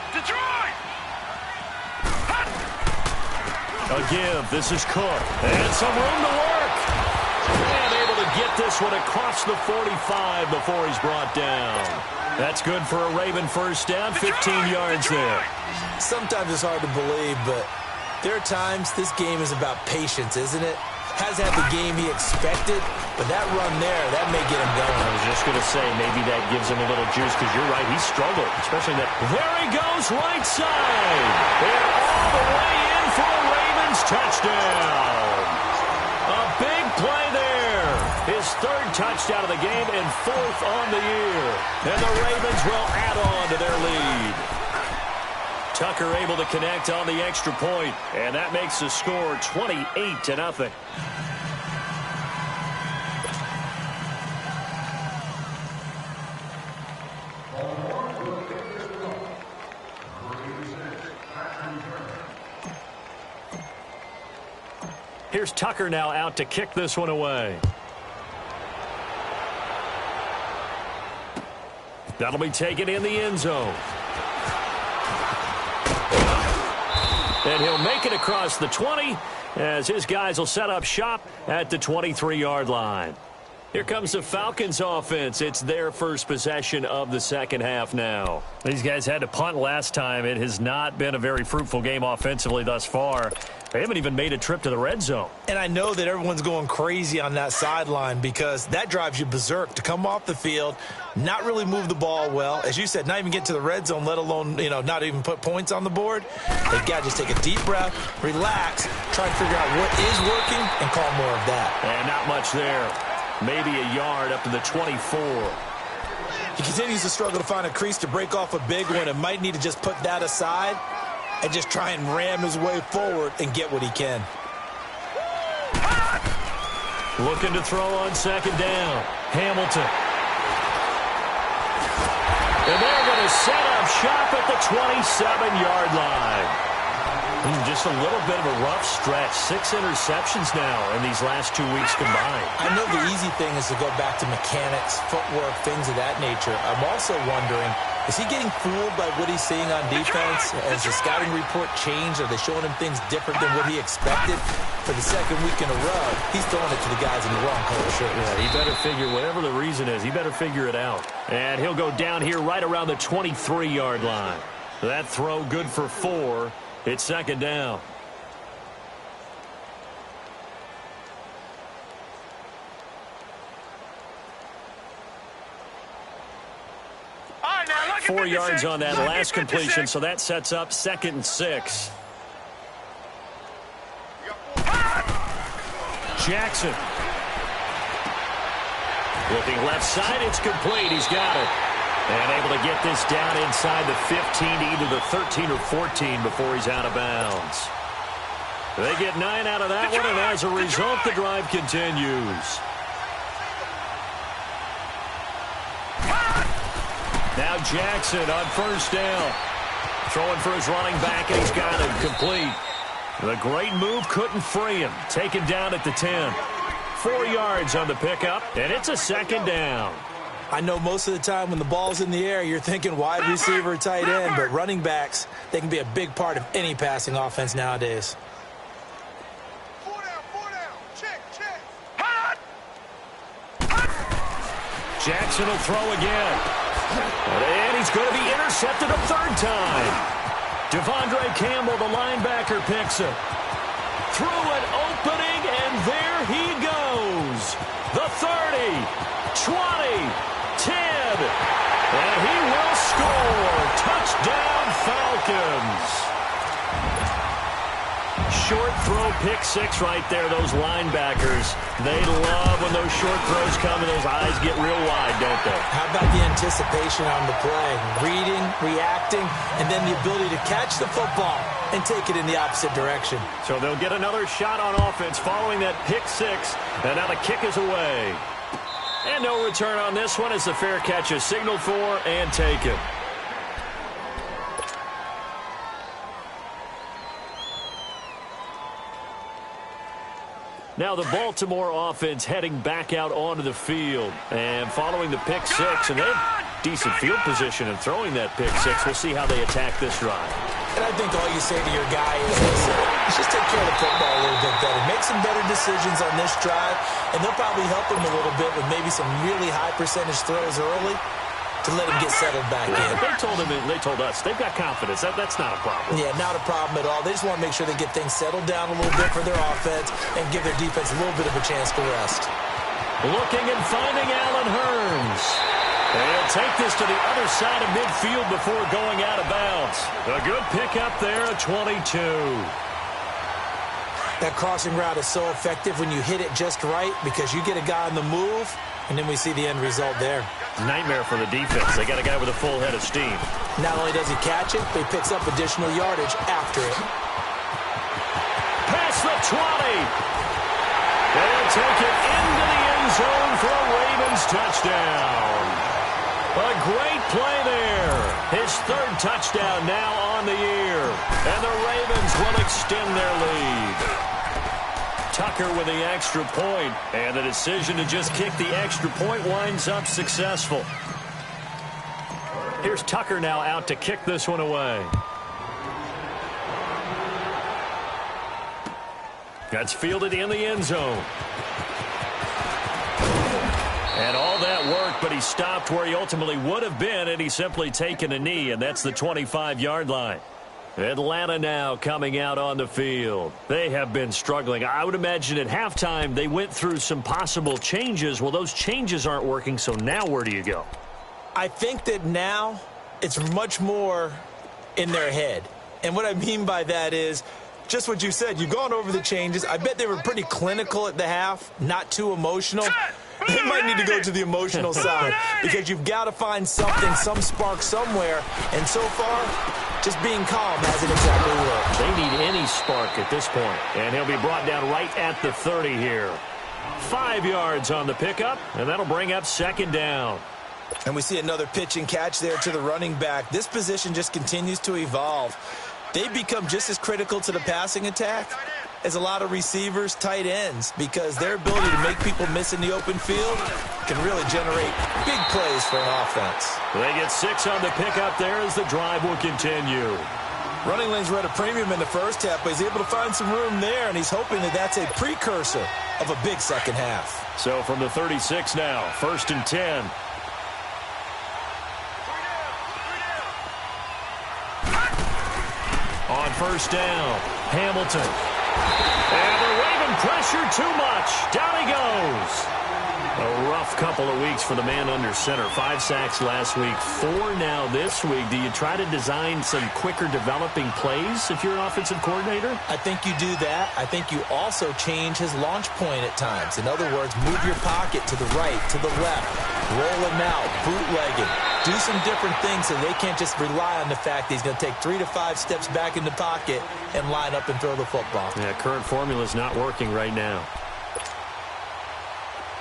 A give. This is Cook. And some room to work. And able to get this one across the 45 before he's brought down. That's good for a Raven first down, 15 yards there. Sometimes it's hard to believe, but there are times this game is about patience, isn't it? Hasn't had the game he expected, but that run there, that may get him going. I was just going to say, maybe that gives him a little juice, because you're right, he struggled, especially that. There he goes, right side. And all the way in for a Ravens touchdown. A big play there. His 3rd touchdown of the game and 4th on the year. And the Ravens will add on to their lead. Tucker able to connect on the extra point, and that makes the score 28-0. Here's Tucker now out to kick this one away. That'll be taken in the end zone. And he'll make it across the 20 as his guys will set up shop at the 23-yard line. Here comes the Falcons offense. It's their first possession of the second half now. These guys had to punt last time. It has not been a very fruitful game offensively thus far. They haven't even made a trip to the red zone. And I know that everyone's going crazy on that sideline because that drives you berserk to come off the field, not really move the ball well. As you said, not even get to the red zone, let alone, not even put points on the board. They've got to just take a deep breath, relax, try to figure out what is working, and call more of that. And not much there. Maybe a yard up to the 24. He continues to struggle to find a crease to break off a big one and might need to just put that aside and just try and ram his way forward and get what he can. Looking to throw on second down. Hamilton. And they're going to set up shop at the 27-yard line. Just a little bit of a rough stretch. 6 interceptions now in these last 2 weeks combined. I know the easy thing is to go back to mechanics, footwork, things of that nature. I'm also wondering, is he getting fooled by what he's seeing on defense? Has the scouting report changed? Are they showing him things different than what he expected? For the second week in a row, he's throwing it to the guys in the wrong color shirt. Yeah, he better figure, whatever the reason is, he better figure it out. And he'll go down here right around the 23-yard line. That throw good for 4. It's second down. All right, now look at 4 yards 56. on that Look last at completion, 56. so that sets up 2nd and 6. Jackson. Looking left side, it's complete. He's got it. And able to get this down inside the 15 to either the 13 or 14 before he's out of bounds. They get 9 out of that one, and as a result, the drive continues. Now Jackson on first down. Throwing for his running back, and he's got it complete. The great move couldn't free him. Taken down at the 10. 4 yards on the pickup, and it's a second down. I know most of the time when the ball's in the air, you're thinking wide receiver, tight end, but running backs, they can be a big part of any passing offense nowadays. 4 down. Check. Jackson will throw again. And he's going to be intercepted a 3rd time. Devondre Campbell, the linebacker, picks it. Through an opening, and there he goes. The 30, 20, 10. And he will score. Touchdown, Falcons. Short throw, pick 6 right there. Those linebackers, they love when those short throws come and those eyes get real wide, don't they? How about the anticipation on the play? Reading, reacting, and then the ability to catch the football and take it in the opposite direction. So they'll get another shot on offense following that pick 6, and now the kick is away. And no return on this one as the fair catch is signaled for and taken. Now the Baltimore offense heading back out onto the field. And following the pick 6, and they have decent field position in throwing that pick 6. We'll see how they attack this drive. And I think all you say to your guy is, listen, let's just take care of the football a little bit better. Make some better decisions on this drive, and they'll probably help him a little bit with maybe some really high percentage throws early to let him get settled back in. They told us they've got confidence. That's not a problem. Yeah, not a problem at all. They just want to make sure they get things settled down a little bit for their offense and give their defense a little bit of a chance to rest. Looking and finding Allen Hurns. And he'll take this to the other side of midfield before going out of bounds. A good pickup there at 22. That crossing route is so effective when you hit it just right because you get a guy on the move, and then we see the end result there. Nightmare for the defense. They got a guy with a full head of steam. Not only does he catch it, but he picks up additional yardage after it. Past the 20. They'll take it into the end zone for a Ravens touchdown. A great play there. His 3rd touchdown now on the year. And the Ravens will extend their lead. Tucker with the extra point, and the decision to just kick the extra point winds up successful. Here's Tucker now out to kick this one away. That's fielded in the end zone. And all that work, but he stopped where he ultimately would have been, and he's simply taken a knee, and that's the 25-yard line. Atlanta now coming out on the field. They have been struggling. I would imagine at halftime they went through some possible changes. Well, those changes aren't working, so now where do you go? I think that now it's much more in their head. And what I mean by that is just what you said. You've gone over the changes. I bet they were pretty clinical at the half, not too emotional. They might need to go to the emotional side because you've got to find something, some spark somewhere. And so far, just being calm hasn't exactly worked. They need any spark at this point. And he'll be brought down right at the 30 here. 5 yards on the pickup, and that'll bring up second down. And we see another pitch and catch there to the running back. This position just continues to evolve. They become just as critical to the passing attack as a lot of receivers, tight ends, because their ability to make people miss in the open field can really generate big plays for an offense. They get 6 on the pickup there as the drive will continue. Running lanes were at a premium in the first half, but he's able to find some room there, and he's hoping that that's a precursor of a big second half. So from the 36 now, 1st and 10. On 1st down, Hamilton. And they're waving pressure too much. Down he goes. A rough couple of weeks for the man under center. 5 sacks last week, 4 now this week. Do you try to design some quicker developing plays if you're an offensive coordinator? I think you do that. I think you also change his launch point at times. In other words, move your pocket to the right, to the left, roll him out, bootlegging. Do some different things so they can't just rely on the fact that he's going to take 3 to 5 steps back in the pocket and line up and throw the football. Yeah, current formula is not working right now.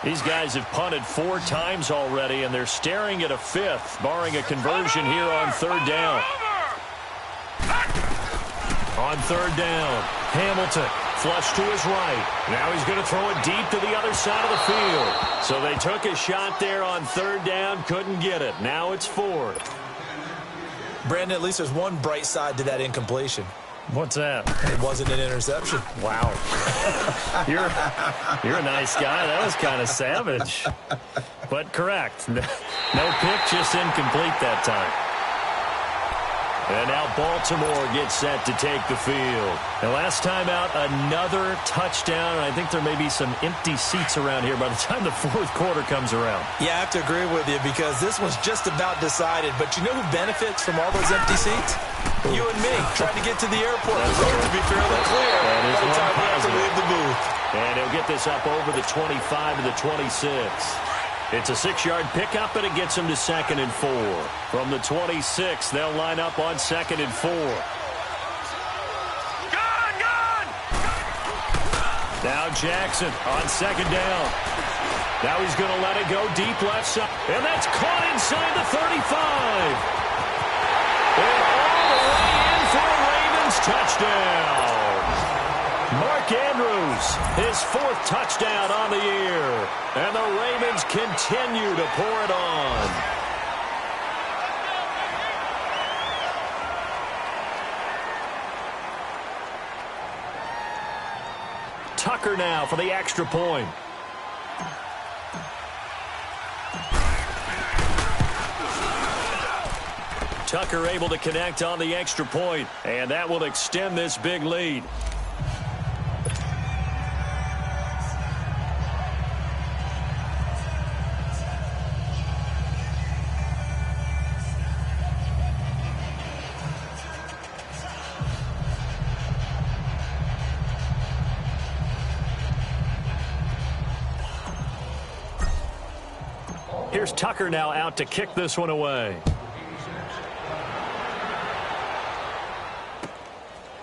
These guys have punted 4 times already, and they're staring at a 5th, barring a conversion here on 3rd down. On 3rd down, Hamilton, flush to his right. Now he's going to throw it deep to the other side of the field. So they took a shot there on 3rd down, couldn't get it. Now it's 4th. Brandon, at least there's one bright side to that incompletion. What's that? It wasn't an interception. Wow. You're a nice guy. That was kind of savage. But correct. No pick, just incomplete that time. And now Baltimore gets set to take the field. And last time out, another touchdown. I think there may be some empty seats around here by the time the 4th quarter comes around. Yeah, I have to agree with you because this one's just about decided. But you know who benefits from all those empty seats? You and me, trying to get to the airport. The road to be fairly clear by the time we have to leave the booth. And he'll get this up over the 25 to the 26. It's a 6-yard pickup, and it gets him to 2nd and 4. From the 26, they'll line up on 2nd and 4. Gone! Now Jackson on 2nd down. Now he's going to let it go deep left side. And that's caught inside the 35. And all the way in for a Ravens touchdown. Mark Andrews, his 4th touchdown on the year. And the Ravens continue to pour it on. Tucker now for the extra point. Tucker able to connect on the extra point, and that will extend this big lead. Here's Tucker now out to kick this one away.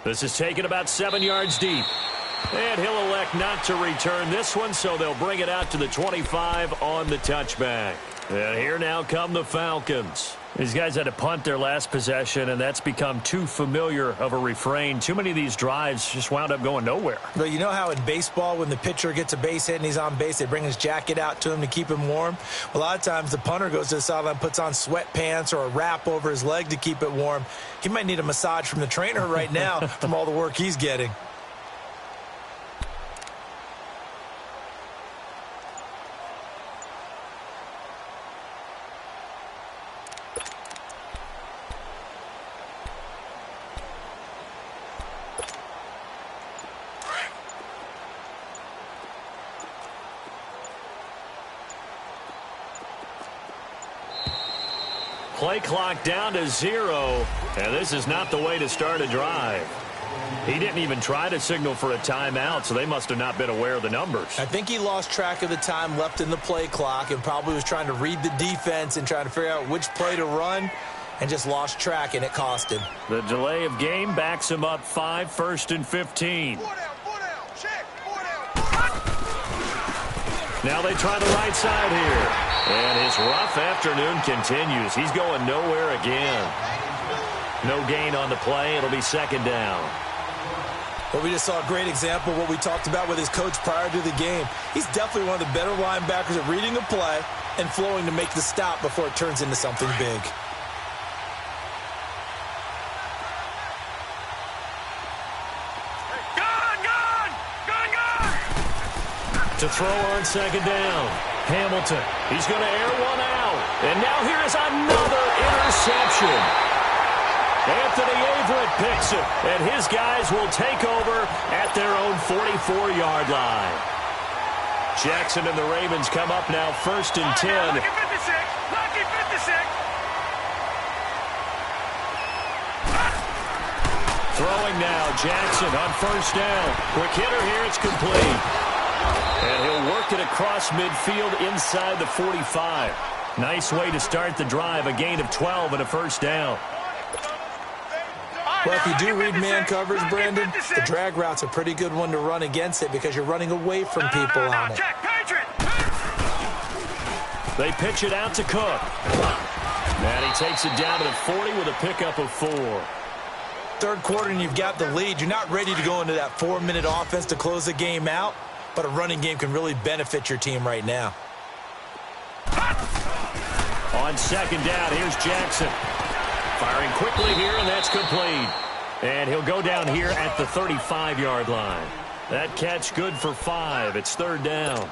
This is taken about 7 yards deep. And he'll elect not to return this one, so they'll bring it out to the 25 on the touchback. And here now come the Falcons. These guys had to punt their last possession, and that's become too familiar of a refrain. Too many of these drives just wound up going nowhere. Well, you know how in baseball, when the pitcher gets a base hit and he's on base, they bring his jacket out to him to keep him warm? A lot of times the punter goes to the sideline, puts on sweatpants or a wrap over his leg to keep it warm. He might need a massage from the trainer right now from all the work he's getting. Play clock down to 0, and this is not the way to start a drive. He didn't even try to signal for a timeout, so they must have not been aware of the numbers. I think he lost track of the time left in the play clock and probably was trying to read the defense and trying to figure out which play to run and just lost track, and it cost him. The delay of game backs him up 5, 1st and 15. Now they try the right side here. And his rough afternoon continues. He's going nowhere again. No gain on the play. It'll be second down. Well, we just saw a great example of what we talked about with his coach prior to the game. He's definitely one of the better linebackers at reading a play and flowing to make the stop before it turns into something big. To throw on second down. Hamilton. He's going to air one out. And now here is another interception. Anthony Averett picks it, and his guys will take over at their own 44-yard line. Jackson and the Ravens come up now first and 10. Lucky 56. Lucky 56. Throwing now, Jackson on first down. Quick hitter here, it's complete. And he'll work it across midfield inside the 45. Nice way to start the drive, a gain of 12 and a first down. Well, if you do read man coverage, Brandon, the drag route's a pretty good one to run against it because you're running away from people on it. They pitch it out to Cook. And he takes it down to the 40 with a pickup of 4. Third quarter and you've got the lead. You're not ready to go into that 4-minute offense to close the game out, but a running game can really benefit your team right now. On second down, here's Jackson. Firing quickly here, and that's complete. And he'll go down here at the 35-yard line. That catch good for 5. It's third down.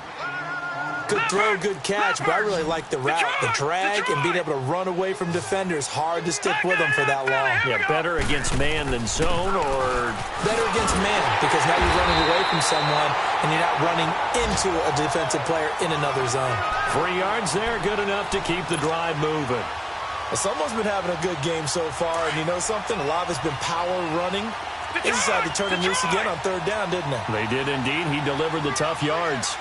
Good throw, good catch, but I really like the route. The drag and being able to run away from defenders. Hard to stick with them for that long. Yeah, better against man than zone, or better against man, because now you're running away from someone and you're not running into a defensive player in another zone. 3 yards there, good enough to keep the drive moving. Well, someone's been having a good game so far, and you know something? A lot of it's been power running. They decided to turn him loose again on third down, didn't they? They did indeed. He delivered the tough yards.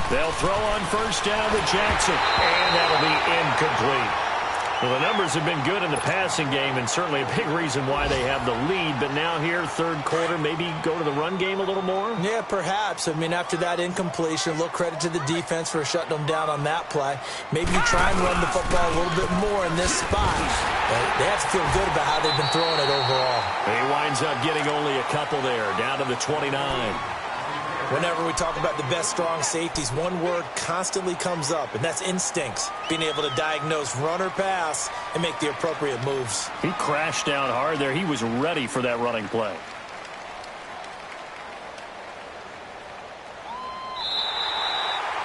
They'll throw on first down to Jackson, and that'll be incomplete. Well, the numbers have been good in the passing game, and certainly a big reason why they have the lead. But now here, third quarter, maybe go to the run game a little more? Yeah, perhaps. I mean, after that incompletion, a little credit to the defense for shutting them down on that play. Maybe you try and run the football a little bit more in this spot. But they have to feel good about how they've been throwing it overall. He winds up getting only a couple there, down to the 29. Whenever we talk about the best strong safeties, one word constantly comes up, and that's instincts. Being able to diagnose run or pass and make the appropriate moves. He crashed down hard there. He was ready for that running play.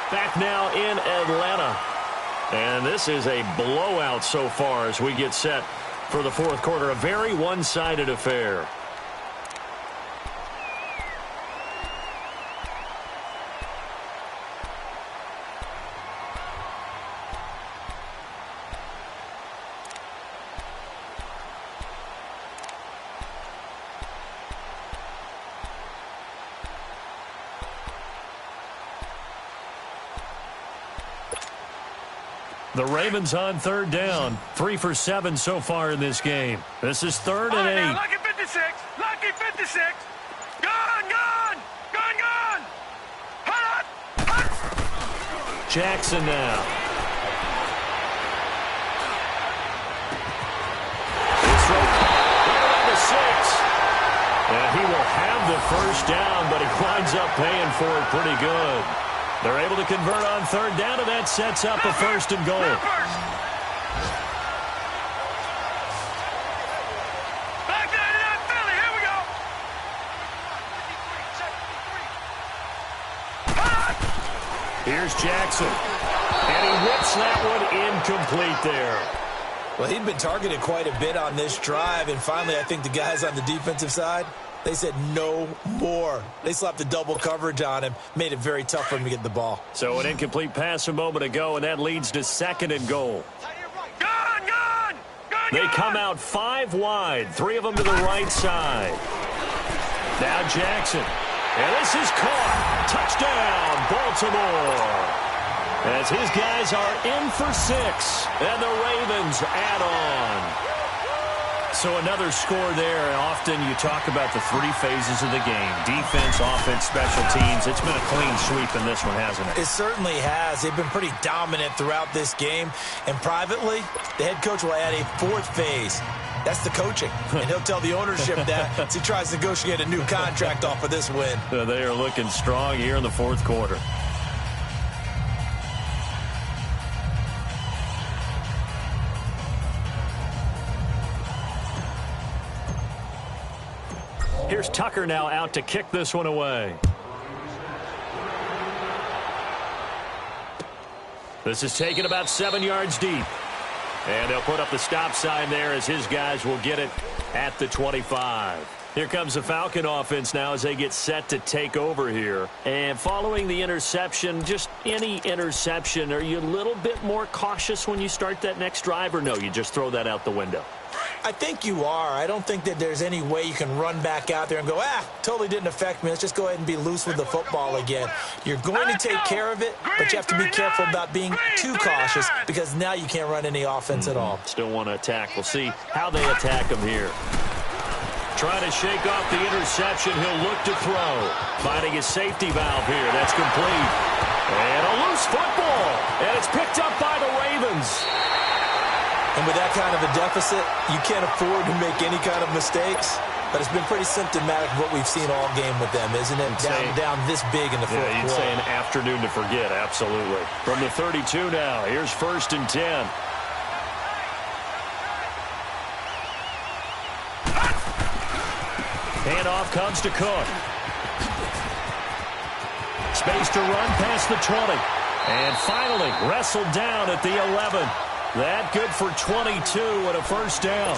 Back now in Atlanta. And this is a blowout so far as we get set for the fourth quarter. A very one-sided affair. The Ravens on third down. 3 for 7 so far in this game. This is third and 8. Lucky 56. Lucky 56. Gone, gone. Gone, gone. Hot, hot. Jackson now. It's right to 6. And he will have the first down, but he winds up paying for it pretty good. They're able to convert on third down, and that sets up a first and goal. Back down to Philly. Here we go. Here's Jackson. And he whips that one incomplete there. Well, he'd been targeted quite a bit on this drive, and finally I think the guys on the defensive side, they said no more. They slapped a double coverage on him, made it very tough for him to get the ball. So an incomplete pass a moment ago, and that leads to second and goal. Gone, gone. Gone, They gone. come out 5 wide, 3 of them to the right side. Now Jackson. And this is caught. Touchdown, Baltimore. As his guys are in for 6, and the Ravens add on. So another score there. Often you talk about the 3 phases of the game. Defense, offense, special teams. It's been a clean sweep in this one, hasn't it? It certainly has. They've been pretty dominant throughout this game. And privately, the head coach will add a 4th phase. That's the coaching. And he'll tell the ownership that as he tries to negotiate a new contract off of this win. They are looking strong here in the fourth quarter. Here's Tucker now out to kick this one away. This is taken about 7 yards deep. And they'll put up the stop sign there as his guys will get it at the 25. Here comes the Falcon offense now as they get set to take over here. And following the interception, just any interception, are you a little bit more cautious when you start that next drive, or no, you just throw that out the window? I think you are. I don't think that there's any way you can run back out there and go, totally didn't affect me. Let's just go ahead and be loose with the football again. You're going to take care of it, but you have to be careful about being too cautious because now you can't run any offense at all. Still want to attack. We'll see how they attack him here. Trying to shake off the interception. He'll look to throw. Finding his safety valve here. That's complete. And a loose football. And it's picked up by the Ravens. And with that kind of a deficit, you can't afford to make any kind of mistakes. But it's been pretty symptomatic of what we've seen all game with them, isn't it? Down this big in the fourth quarter. You'd say an afternoon to forget, absolutely. From the 32 now, here's 1st and 10. Handoff comes to Cook. Space to run past the 20. And finally wrestled down at the 11. That good for 22 and a first down.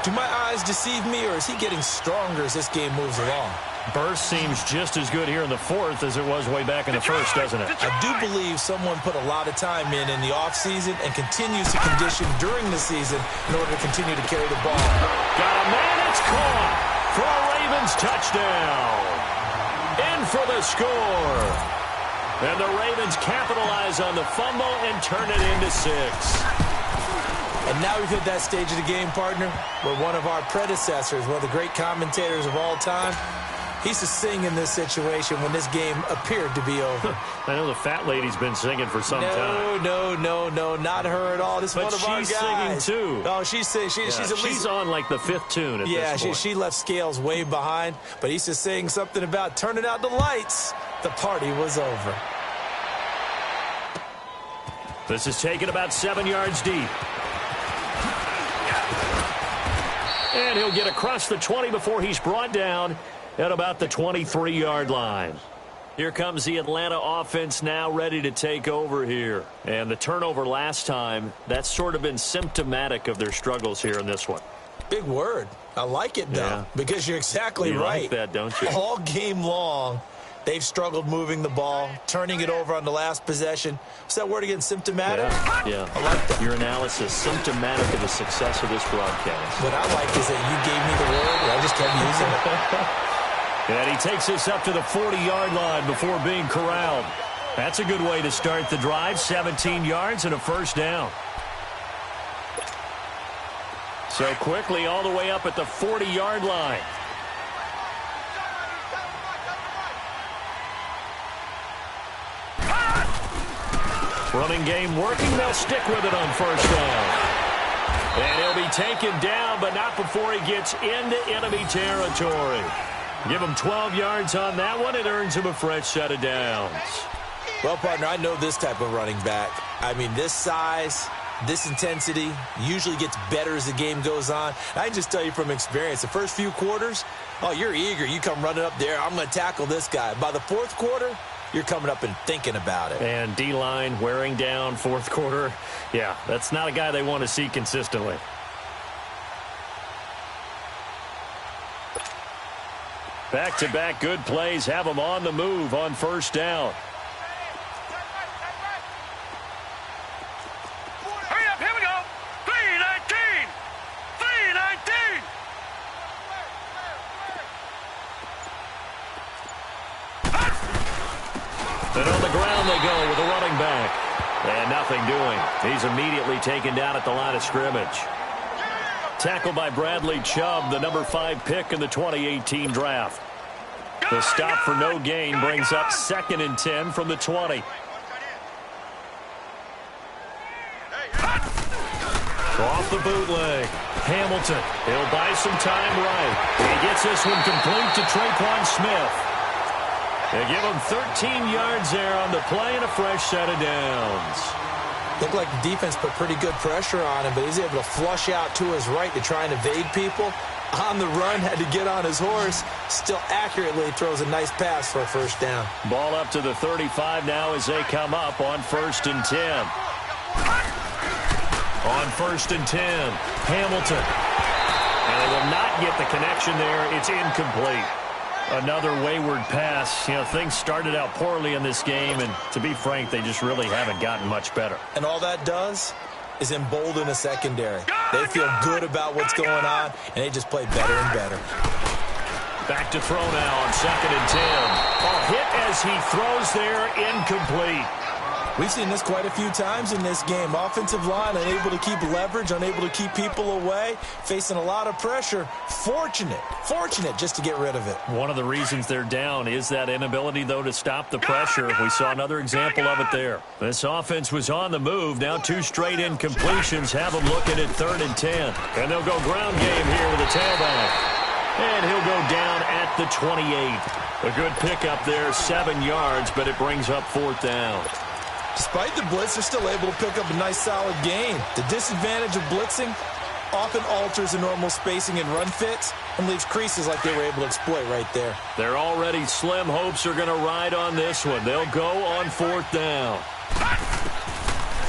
Do my eyes deceive me, or is he getting stronger as this game moves along? Burst seems just as good here in the fourth as it was way back in the first, doesn't it? I do believe someone put a lot of time in the offseason and continues to condition during the season in order to continue to carry the ball. Got a man, it's caught for a Ravens touchdown. In for the score. And the Ravens capitalize on the fumble and turn it into 6. And now we've hit that stage of the game, partner, where one of our predecessors, one of the great commentators of all time, he used to sing in this situation when this game appeared to be over. I know the fat lady's been singing for some time. No, not her at all. This is one of our guys. She's singing too. Oh, she's at least... She's on like the 5th tune at this point. She left Scales way behind, but he used to sing something about turning out the lights. The party was over. This is taken about 7 yards deep. And he'll get across the 20 before he's brought down at about the 23-yard line. Here comes the Atlanta offense now ready to take over here. And the turnover last time, that's sort of been symptomatic of their struggles here in this one. Big word. I like it, though, because you're exactly right. You like that, don't you? All game long, they've struggled moving the ball, turning it over on the last possession. What's that word again, symptomatic? Yeah. I like that. Your analysis, symptomatic of the success of this broadcast. What I like is that you gave me the word, and I just kept using it. And he takes us up to the 40-yard line before being corralled. That's a good way to start the drive, 17 yards and a first down. So quickly all the way up at the 40-yard line. Running game working. They'll stick with it on first down. And he'll be taken down, but not before he gets into enemy territory. Give him 12 yards on that one. It earns him a fresh set of downs. Well, partner, I know this type of running back. I mean, this size, this intensity usually gets better as the game goes on. I can just tell you from experience, the first few quarters, you're eager. You come running up there, I'm going to tackle this guy. By the fourth quarter, you're coming up and thinking about it. And D-line wearing down fourth quarter. Yeah, that's not a guy they want to see consistently. Back-to-back good plays have them on the move on first down. Hurry up, here we go. 319. 319. And on the ground they go with a running back. And nothing doing. He's immediately taken down at the line of scrimmage. Tackled by Bradley Chubb, the number 5 pick in the 2018 draft. The stop for no gain brings up 2nd and 10 from the 20. Off the bootleg. Hamilton. He'll buy some time right. He gets this one complete to Traquan Smith. They give him 13 yards there on the play and a fresh set of downs. Looked like the defense put pretty good pressure on him, but he's able to flush out to his right to try and evade people. On the run, had to get on his horse. Still accurately throws a nice pass for a first down. Ball up to the 35 now as they come up on 1st and 10. On 1st and 10, Hamilton. And they will not get the connection there. It's incomplete. Another wayward pass. You know, things started out poorly in this game, and to be frank, they just really haven't gotten much better. And all that does is embolden a secondary. They feel good about what's going on, and they just play better and better. Back to throw now on 2nd and 10. A hit as he throws there, incomplete. We've seen this quite a few times in this game. Offensive line unable to keep leverage, unable to keep people away, facing a lot of pressure. Fortunate just to get rid of it. One of the reasons they're down is that inability, though, to stop the pressure. We saw another example of it there. This offense was on the move. Now 2 straight incompletions have them looking at 3rd and 10. And they'll go ground game here with a tailback. And he'll go down at the 28. A good pickup there, 7 yards, but it brings up 4th down. Despite the blitz, they're still able to pick up a nice, solid gain. The disadvantage of blitzing often alters the normal spacing and run fits and leaves creases like they were able to exploit right there. Their already slim hopes are going to ride on this one. They'll go on 4th down.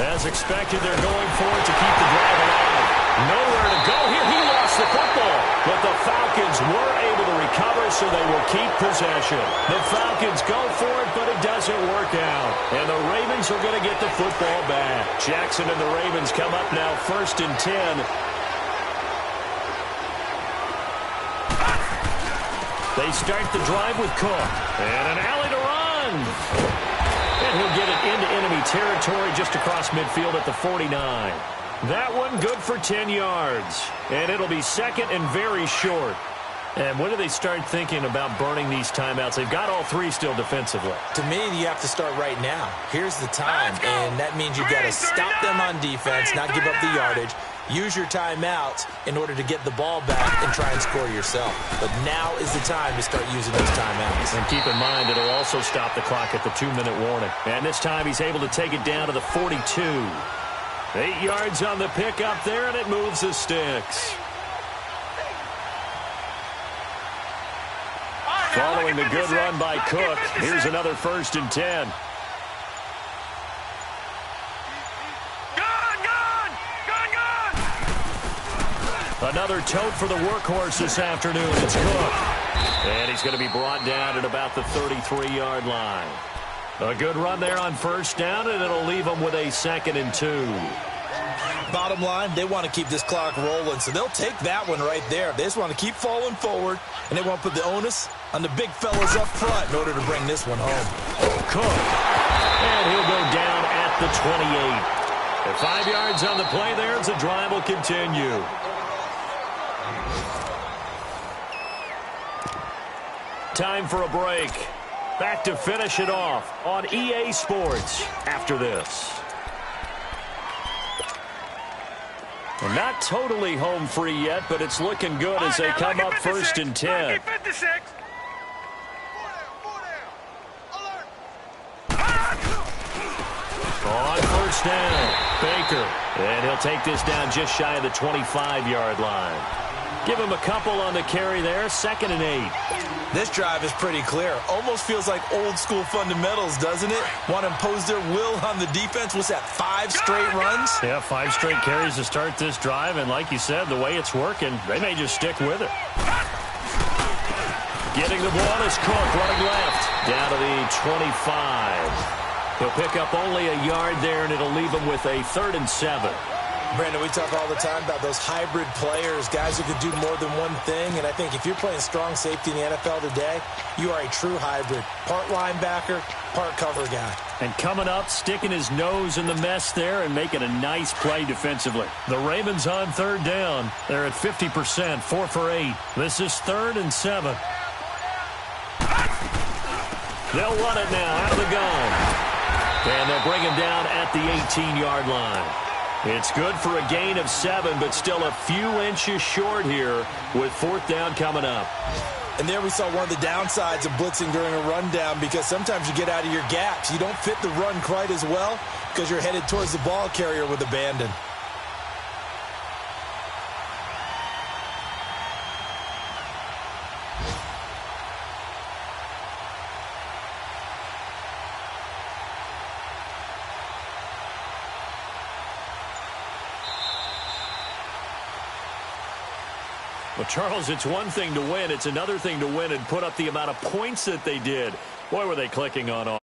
As expected, they're going for it to keep the drive alive. Nowhere to go here. He lost the football. But the Falcons were able to recover, so they will keep possession. The Falcons go for it, but it doesn't work out. And the Ravens are going to get the football back. Jackson and the Ravens come up now 1st and 10. They start the drive with Cook. And an alley to run. And he'll get it into enemy territory just across midfield at the 49. That one good for 10 yards. And it'll be 2nd and very short. And when do they start thinking about burning these timeouts? They've got all 3 still defensively. To me, you have to start right now. Here's the time, and that means you've got to stop them on defense, not give up the yardage. Use your timeouts in order to get the ball back and try and score yourself. But now is the time to start using those timeouts. And keep in mind, it'll also stop the clock at the 2-minute warning. And this time he's able to take it down to the 42. 8 yards on the pickup there, and it moves the sticks. Following the good run by Cook, here's another 1st and 10. Another tote for the workhorse this afternoon. It's Cook. And he's going to be brought down at about the 33-yard line. A good run there on 1st down, and it'll leave them with a 2nd and 2. Bottom line, they want to keep this clock rolling, so they'll take that one right there. They just want to keep falling forward, and they want to put the onus on the big fellas up front in order to bring this one home. Cook. And he'll go down at the 28. And 5 yards on the play there as the drive will continue. Time for a break. Back to finish it off on EA Sports after this. And not totally home free yet, but it's looking good as they come up 1st and 10. On 1st down, Baker. And he'll take this down just shy of the 25-yard line. Give him a couple on the carry there, 2nd and 8. This drive is pretty clear. Almost feels like old school fundamentals, doesn't it? Want to impose their will on the defense. What's that, 5 straight runs? Yeah, 5 straight carries to start this drive. And like you said, the way it's working, they may just stick with it. Getting the ball is Cook, running left. Down to the 25. He'll pick up only a yard there, and it'll leave him with a 3rd and 7. Brandon, we talk all the time about those hybrid players, guys who can do more than one thing. And I think if you're playing strong safety in the NFL today, you are a true hybrid. Part linebacker, part cover guy. And coming up, sticking his nose in the mess there and making a nice play defensively. The Ravens on 3rd down. They're at 50%, 4 for 8. This is 3rd and 7. They'll run it now out of the gun. And they'll bring him down at the 18-yard line. It's good for a gain of 7, but still a few inches short here with 4th down coming up. And there we saw one of the downsides of blitzing during a rundown, because sometimes you get out of your gaps. You don't fit the run quite as well because you're headed towards the ball carrier with abandon. Well, Charles, it's one thing to win. It's another thing to win and put up the amount of points that they did. Boy, were they clicking on all.